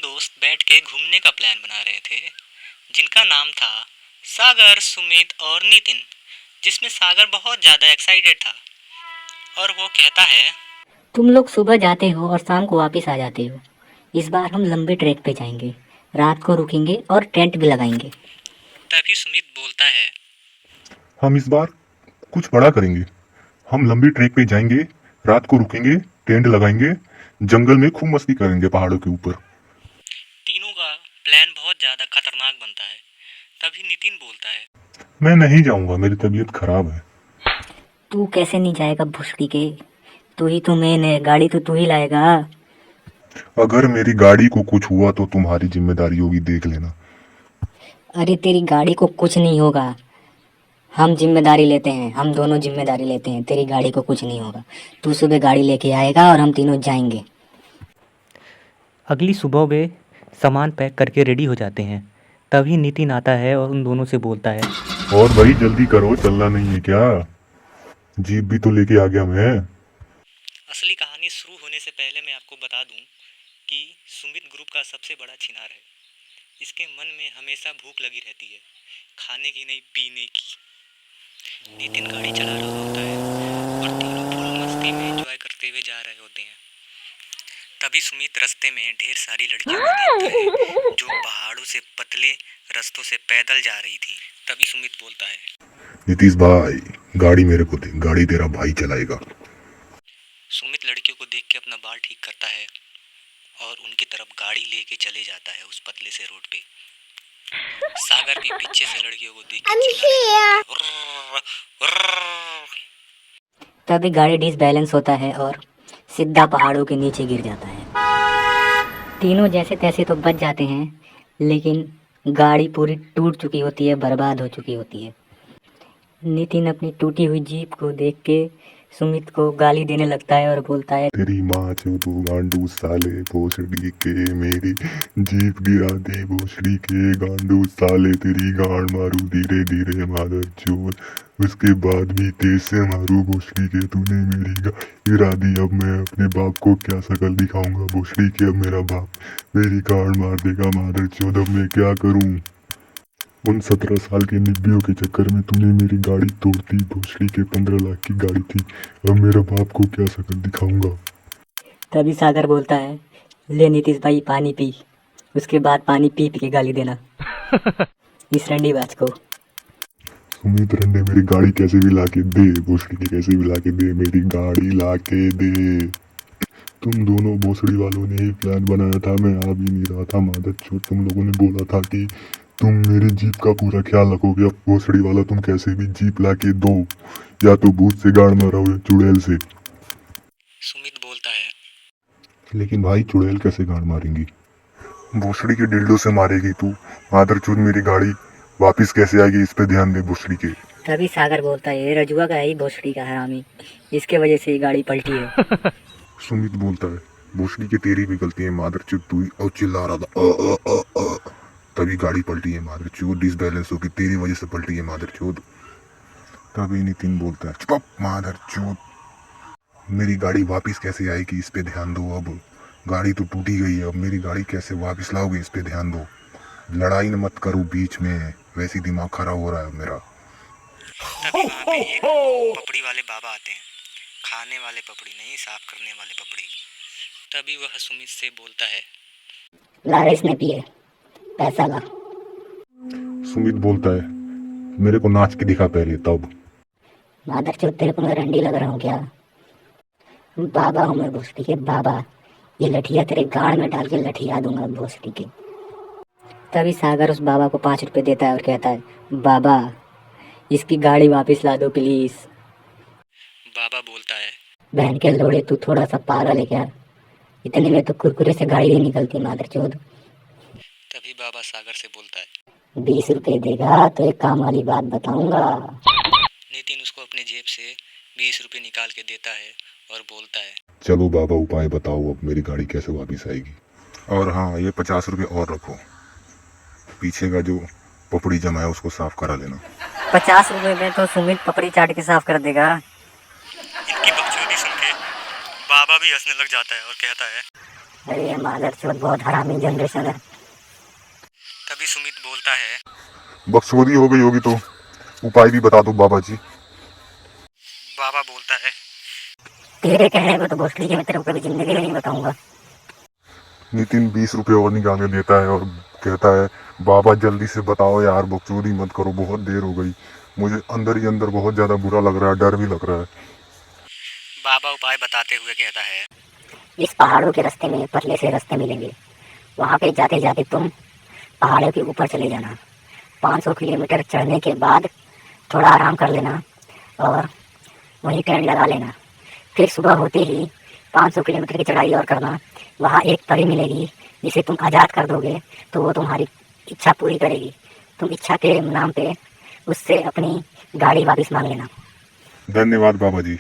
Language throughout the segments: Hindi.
दोस्त बैठ के घूमने का प्लान बना रहे थे, जिनका नाम था सागर, सुमित और नितिन। जिसमें सागर बहुत ज़्यादा एक्साइटेड था और वो कहता है, तुम लोग सुबह जाते हो और शाम को वापस आ जाते हो। इस बार हम लंबे ट्रैक पे जाएंगे, रात को रुकेंगे और टेंट भी लगाएंगे। तभी सुमित बोलता है, हम इस बार कुछ बड़ा करेंगे। हम लंबी ट्रैक पे जाएंगे, रात को रुकेंगे, टेंट लगाएंगे, जंगल में खूब मस्ती करेंगे पहाड़ों के ऊपर। तीनों का प्लान बहुत ज़्यादा खतरनाक बनता है। तभी नितिन बोलता है, मैं नहीं जाऊंगा, मेरी तबीयत खराब है। तू कैसे नहीं जाएगा भोसड़ी के? तू ही तो मेन है, गाड़ी तो तू ही लाएगा। अगर मेरी गाड़ी को कुछ हुआ तो तुम्हारी जिम्मेदारी होगी, देख लेना। अरे तेरी गाड़ी को कुछ नहीं होगा, हम जिम्मेदारी लेते हैं, हम दोनों जिम्मेदारी लेते हैं। तेरी गाड़ी को कुछ नहीं होगा। तू सुबह गाड़ी लेके आएगा और हम तीनों जाएंगे। अगली सुबह वे सामान पैक करके रेडी हो जाते हैं। तभी नितिन आता है और उन दोनों से बोलता है, और भाई जल्दी करो, चलना नहीं है क्या? जीप भी तो लेके आ गया मैं। असली कहानी शुरू होने से पहले मैं आपको बता दूं कि सुमित ग्रुप का सबसे बड़ा छिनार है। इसके मन में हमेशा भूख लगी रहती है, खाने की नहीं पीने की। नितिन गाड़ी चला रहा होता है और तीनों फुल मस्ती में एंजॉय करते हुए जा रहे होते हैं। तभी सुमित रास्ते में ढेर सारी लड़कियों को देखता है जो पहाड़ों से पतले रास्तों से पैदल जा रही थी। तभी सुमित बोलता है, नीतीश भाई, गाड़ी मेरे को दे, गाड़ी तेरा भाई चलाएगा। सुमित लड़कियों को देख के अपना बाल ठीक करता है और उनकी तरफ गाड़ी लेके चले जाता है उस पतले से रोड पे। सागर भी पीछे से लड़कियों को देख के चिल्लाने लगता है। तभी गाड़ी डिसबैलेंस होता है और सीधा पहाड़ों के नीचे गिर जाता है। तीनों जैसे तैसे तो बच जाते हैं, लेकिन गाड़ी पूरी टूट चुकी होती है, बर्बाद हो चुकी होती है। नितिन अपनी टूटी हुई जीप को देख के सुमित को गाली देने लगता है और बोलता है, तेरी माँ चो तू गांडू साले भोसड़ी के, मेरी जीप गिरा दी भोसड़ी के, गांडू साले तेरी गांड मारू धीरे धीरे मादर चोर, उसके बाद भी तेज से मारू भोसड़ी के, तूने मेरी गिरा दी। अब मैं अपने बाप को क्या शकल दिखाऊंगा भोसड़ी के? अब मेरा बाप मेरी गांड मार देगा मादर चोद, अब मैं क्या करूं? उन 17 साल के निब्बियों के चक्कर में तूने मेरी गाड़ी तोड़ दी भोसड़ी के। 15 लाख की गाड़ी थी, अब मेरा बाप को क्या शकल दिखाऊंगा? तभी सागर बोलता है, ले नीतीश भाई पानी पी, उसके बाद पानी पी पी के गाली देना इस रंडीबाज को। सुमित रंडे, मेरी गाड़ी कैसे भी लाके दे भोसड़ी की, कैसे भी लाके दे, मेरी गाड़ी लाके दे। तुम दोनों भोसड़ी वालों ने ही प्लान बनाया था, मैं आ भी नहीं रहा था मादर चोद। तुम लोगों ने बोला था कि तुम मेरी जीप का पूरा ख्याल रखोगे। अब भोसड़ी वाला तुम कैसे भी जीप लाके दो, या तो भूत से गाड़ मारो या चुड़ैल से। सुमित बोलता है, लेकिन भाई चुड़ैल कैसे गाड़ मारेंगी? भोसड़ी के डिल्डो से मारेगी तू मादर चोद। मेरी गाड़ी वापिस कैसे आएगी, इस पे ध्यान दे भोसड़ी के। तभी सागर बोलता है, ये रजुआ का है ही भोसड़ी का हरामी, इसके वजह से ये गाड़ी पलटी है। सुमित बोलता है, भोसड़ी के तेरी भी गलती है मादर चोद, तू ही और चिल्ला रहा था तभी गाड़ी पलटी है मादर चोद, डिसबैलेंस होगी तेरी वजह से पलटी है मादर चोद। तभी नितिन बोलता है, चुप मादर चोद, मेरी गाड़ी वापिस कैसे आएगी, इस पे ध्यान दो। अब गाड़ी तो टूटी गई है, अब मेरी गाड़ी कैसे वापिस लाओगे, इस पे ध्यान दो। लड़ाई न मत करो बीच में, वैसे दिमाग खराब हो रहा है मेरा। तभी वहाँ पे एक पपड़ी वाले बाबा आते हैं। खाने वाले पपड़ी नहीं, साफ करने वाले पपड़ी। तभी वह सुमित से बोलता है, लारेस ने पिए, पैसा ला। सुमित बोलता है, मेरे को नाच के दिखा पहले तब। मादर चोद, तेरे को मैं रंडी लग रहा हूँ क्या? बाबा हूँ मैं भोसड़ी के बाबा, ये लठिया तेरे गाड़ में डाल के लठिया दूंगा भोसड़ी के। तभी सागर उस बाबा को 5 रुपए देता है और कहता है, बाबा इसकी गाड़ी वापस ला दो प्लीज। बाबा बोलता है, बहन के लोड़े, तू थोड़ा सा पागल है क्या? इतने में तो कुरकुरे से गाड़ी नहीं निकलती मादर चोद। तभी बाबा सागर से बोलता है, 20 रुपए देगा तो एक काम वाली बात बताऊंगा। नितिन उसको अपने जेब से 20 रुपए निकाल के देता है और बोलता है, चलो बाबा उपाय बताओ, अब मेरी गाड़ी कैसे वापस आएगी? और हाँ, ये 50 रुपए और रखो, पीछे का जो पपड़ी जमा है उसको साफ करा लेना। 50 रुपए में तो सुमित पपड़ी चाट के साफ कर देगा। इनकी बकचोदी सुन के बाबा भी हंसने लग जाता है और कहता है, अरे ये मादरचोद बहुत हरामी जनरेशन है। तभी सुमित बोलता है, बकचोदी हो गई होगी तो उपाय भी बता दो बाबा जी। बाबा बोलता है, तेरे कहने को तो भोसड़ी के मैं तेरे को कभी जिंदगी में नहीं बताऊंगा। नितिन 20 रुपये और निकालने देता है और कहता है बाबा जल्दी से बताओ यार, बकचोदी मत करो, बहुत देर हो गई, मुझे अंदर ही अंदर बहुत ज़्यादा बुरा लग रहा है, डर भी लग रहा है। बाबा उपाय बताते हुए कहता है, इस पहाड़ों के रास्ते में पतले से रास्ते मिलेंगे, वहाँ पे जाते जाते तुम पहाड़ों के ऊपर चले जाना। 500 किलोमीटर चढ़ने के बाद थोड़ा आराम कर लेना और वहीं टेंट लगा लेना। फिर सुबह होते ही 500 किलोमीटर की चढ़ाई और करना। वहाँ एक परी मिलेगी जिसे तुम आज़ाद कर दोगे तो वो तुम्हारी इच्छा पूरी करेगी। तुम इच्छा के नाम पे उससे अपनी गाड़ी वापस मांग लेना। धन्यवाद बाबा जी,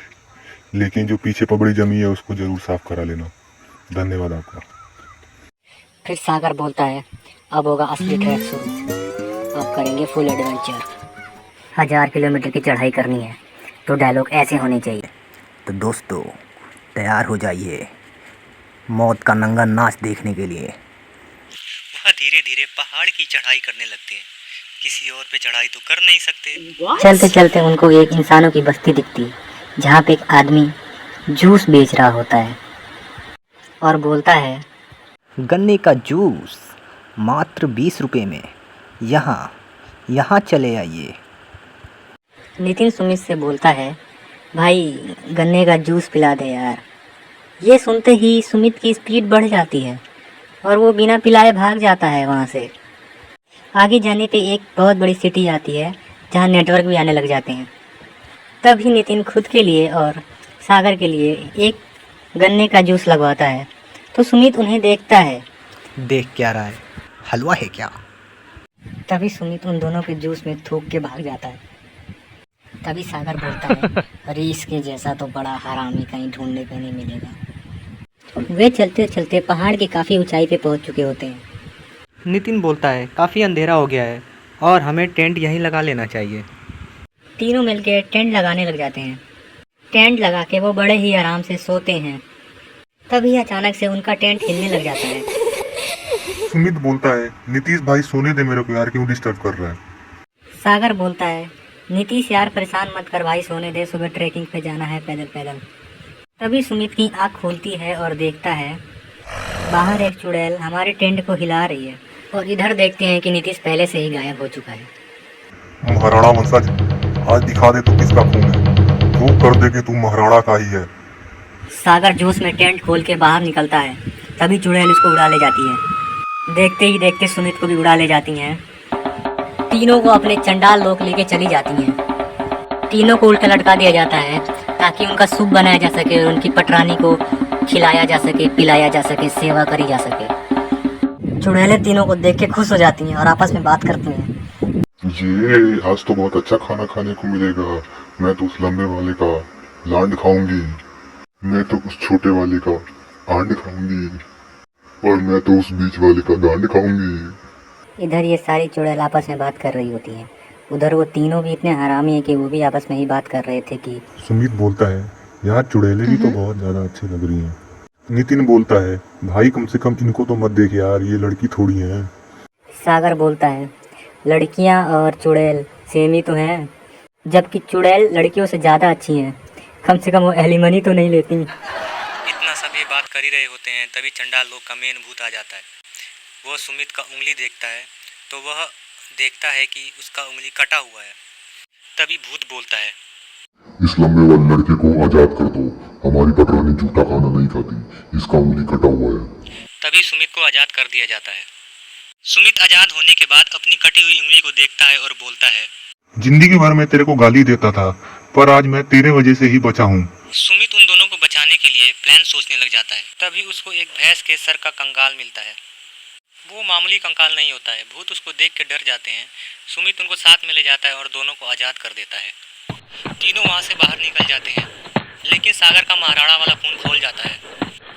लेकिन जो पीछे पबड़ी जमी है उसको जरूर साफ करा लेना। धन्यवाद आपका। फिर सागर बोलता है, अब होगा असली ट्रैक शुरू, अब करेंगे फुल एडवेंचर। 1000 किलोमीटर की चढ़ाई करनी है तो डायलॉग ऐसे होने चाहिए। तो दोस्तों तैयार हो जाइए मौत का नंगा नाच देखने के लिए। वह धीरे धीरे पहाड़ की चढ़ाई करने लगते हैं। किसी और पे चढ़ाई तो कर नहीं सकते। चलते चलते उनको एक इंसानों की बस्ती दिखती है जहाँ पे एक आदमी जूस बेच रहा होता है और बोलता है, गन्ने का जूस मात्र 20 रुपये में, यहाँ चले आइए। नितिन सुमित से बोलता है, भाई गन्ने का जूस पिला दे यार। ये सुनते ही सुमित की स्पीड बढ़ जाती है और वो बिना पिलाए भाग जाता है वहाँ से। आगे जाने पे एक बहुत बड़ी सिटी आती है जहाँ नेटवर्क भी आने लग जाते हैं। तभी नितिन खुद के लिए और सागर के लिए एक गन्ने का जूस लगवाता है तो सुमित उन्हें देखता है। देख क्या रहा है, हलवा है क्या? तभी सुमित उन दोनों के जूस में थूक के भाग जाता है। तभी सागर बोलता है, अरे इसके जैसा तो बड़ा हरामी कहीं ढूंढने को नहीं मिलेगा। वे चलते चलते पहाड़ की काफ़ी ऊंचाई पे पहुंच चुके होते हैं। नितिन बोलता है, काफ़ी अंधेरा हो गया है और हमें टेंट यहीं लगा लेना चाहिए। तीनों मिलके टेंट लगाने लग जाते हैं। टेंट लगा के वो बड़े ही आराम से सोते हैं। तभी अचानक से उनका टेंट हिलने लग जाता है। सुमित बोलता है, नीतीश भाई सोने दे मेरे को यार, क्यों डिस्टर्ब कर रहा है। सागर बोलता है, नीतीश यार परेशान मत कर भाई, सोने दे, सुबह ट्रैकिंग पे जाना है पैदल पैदल। तभी सुमित की आँख खुलती है और देखता है बाहर एक चुड़ैल हमारे टेंट को हिला रही है और इधर देखते हैं कि नीतीश पहले से ही गायब हो चुका है। महाराणा वंशज, आज दिखा दे तू किसका खून है, प्रूव कर दे कि तू महाराणा का ही है। सागर जोश में टेंट खोल के बाहर निकलता है। तभी चुड़ैल उसको उड़ा ले जाती है। देखते ही देखते सुमित को भी उड़ा ले जाती हैं। तीनों को अपने चंडाल लोक लेके चली जाती हैं। तीनों को उल्टा लटका दिया जाता है ताकि उनका सूप बनाया जा सके और उनकी पटरानी को खिलाया जा सके, पिलाया जा सके, सेवा करी जा सके। चुड़ैलें तीनों को देख के खुश हो जाती हैं और आपस में बात करती हैं। ये आज तो बहुत अच्छा खाना खाने को मिलेगा, मैं तो उस लंबे वाले का लांड खाऊंगी, मैं तो उस छोटे वाले का आंड खाऊंगी और मैं तो उस बीच वाले का गांड खाऊंगी। इधर ये सारी चुड़ैल आपस में बात कर रही होती हैं। उधर वो तीनों भी इतने हरामी हैं कि वो भी आपस में ही बात कर रहे थे कि सुमित बोलता है, यार चुड़ैलें भी तो बहुत ज्यादा अच्छी लग रही हैं। नितिन बोलता है, भाई कम से कम इनको तो मत देख यार, ये लड़की थोड़ी है। सागर बोलता है, लड़कियां और चुड़ैल सेम ही तो हैं, जबकि चुड़ैल लड़कियों से ज़्यादा अच्छी हैं। कम से कम वो एलिमनी तो नहीं लेती। इतना सब ये बात कर ही रहे होते हैं, तभी चंडाल लोग का मेन भूत आ जाता है। वो सुमित का उंगली देखता है तो वह देखता है कि उसका उंगली कटा हुआ है। तभी भूत बोलता है, इस लंबे वाले लड़के को आजाद कर दो, हमारी पटरानी जूठा खाना नहीं खाती, इसका उंगली कटा हुआ है। तभी सुमित को आज़ाद कर दिया जाता है। सुमित आज़ाद होने के बाद अपनी कटी हुई उंगली को देखता है और बोलता है, जिंदगी भर मैं तेरे को गाली देता था, पर आज मैं तेरे वजह से ही बचा हूँ। सुमित उन दोनों को बचाने के लिए प्लान सोचने लग जाता है। तभी उसको एक भैंस के सर का कंकाल मिलता है। वो मामूली कंकाल नहीं होता है। भूत उसको देख के डर जाते हैं। सुमित उनको साथ में ले जाता है और दोनों को आज़ाद कर देता है। तीनों वहाँ से बाहर निकल जाते हैं, लेकिन सागर का महाराणा वाला खून खोल जाता है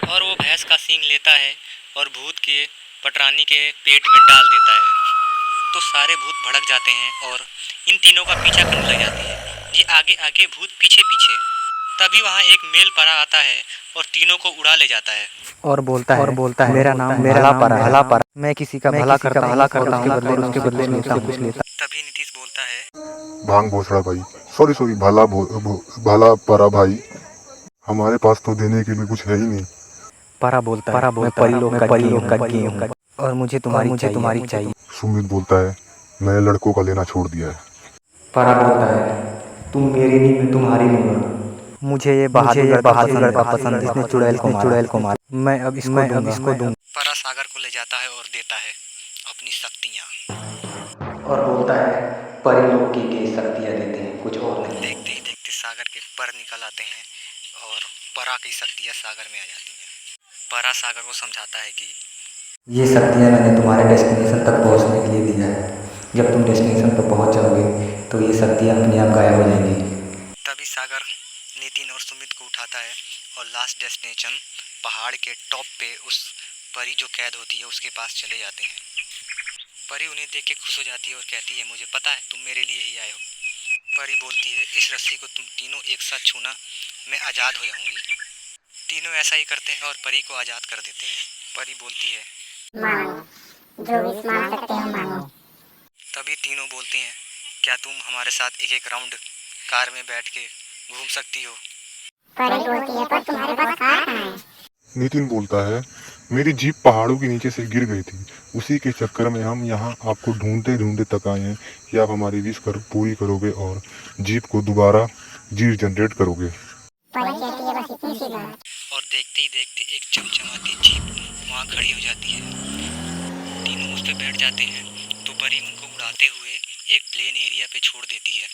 और वो भैंस का सींग लेता है और भूत के पटरानी के पेट में डाल देता है। तो सारे भूत भड़क जाते हैं और इन तीनों का पीछा करने लग जाते हैं। ये आगे आगे, भूत पीछे पीछे। तभी वहाँ एक मेल परा आता है और तीनों को उड़ा ले जाता है। और बोलता है मेरा नाम भला परा, मैं किसी का भला करता हूँ और उसके बदले में उससे कुछ लेता। तभी नीतीश बोलता है, भांग भोसड़ा भाई, सॉरी भला भला परा भाई, हमारे पास तो देने के लिए कुछ है ही नहीं। परा बोलता है मैं परी लोग का गेम हूँ और मुझे तुम्हारी चाहिए। सुमित बोलता है मैंने लड़कों का लेना छोड़ दिया है। परा बोलता है तुम मेरी नहीं मैं तुम्हारी लूंगा। मुझे ये बहादुर लड़का पसंद है जिसने चुड़ैल को मारा। मैं अब इसको दूंगा। परा सागर को ले जाता है और देता है अपनी शक्तियाँ। और बोलता है परी लोग की शक्तियाँ देते हैं, कुछ और नहीं। देखते ही देखते सागर के पर निकल आते हैं और परा की शक्तियाँ सागर में आ जाती हैं। परा सागर को समझाता है कि ये शक्तियाँ मैंने तुम्हारे डेस्टिनेशन तक पहुंचने के लिए दिया है। जब तुम डेस्टिनेशन पर पहुंच जाओगे तो ये शक्तियाँ अपने आप गायब हो जाएंगी। तभी सागर नितिन और सुमित को उठाता है और लास्ट डेस्टिनेशन पहाड़ के टॉप पे उस परी जो कैद होती है उसके पास चले जाते हैं। परी उन्हें देख के खुश हो जाती है और कहती है मुझे पता है तुम मेरे लिए ही आए हो। परी बोलती है इस रस्सी को तुम तीनों एक साथ छूना, मैं आज़ाद हो जाऊंगी। तीनों ऐसा ही करते हैं और परी को आज़ाद कर देते हैं। परी बोलती है मानो, जो भी मान सकते हो मानो। तभी तीनों बोलते हैं क्या तुम हमारे साथ एक एक राउंड कार में बैठ के घूम सकती हो। परी बोलती है पर तुम्हारे पास कार कहाँ है। नितिन बोलता है मेरी जीप पहाड़ों के नीचे से गिर गई थी, उसी के चक्कर में हम यहाँ आपको ढूंढते ढूंढते तक आए हैं कि आप हमारी विश पूरी करोगे और जीप को दोबारा जनरेट करोगे। परी कहती है बस इतनी सी बात। और देखते ही देखते एक चमचमाती जीप वहाँ खड़ी हो जाती है। तीनों उस पर बैठ जाते हैं तो परी उनको उड़ाते हुए एक प्लेन एरिया पे छोड़ देती है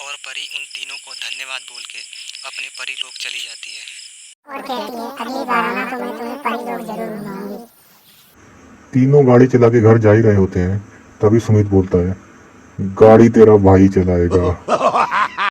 और परी उन तीनों को धन्यवाद बोल के अपने परी लोग चली जाती है। और कहती है अगली बार आना तो मैं तुम्हें परी लोग जरूर घुमाऊंगी। तीनों गाड़ी चला के घर जा ही रहे होते हैं, तभी सुमित बोलता है गाड़ी तेरा भाई चलाएगा।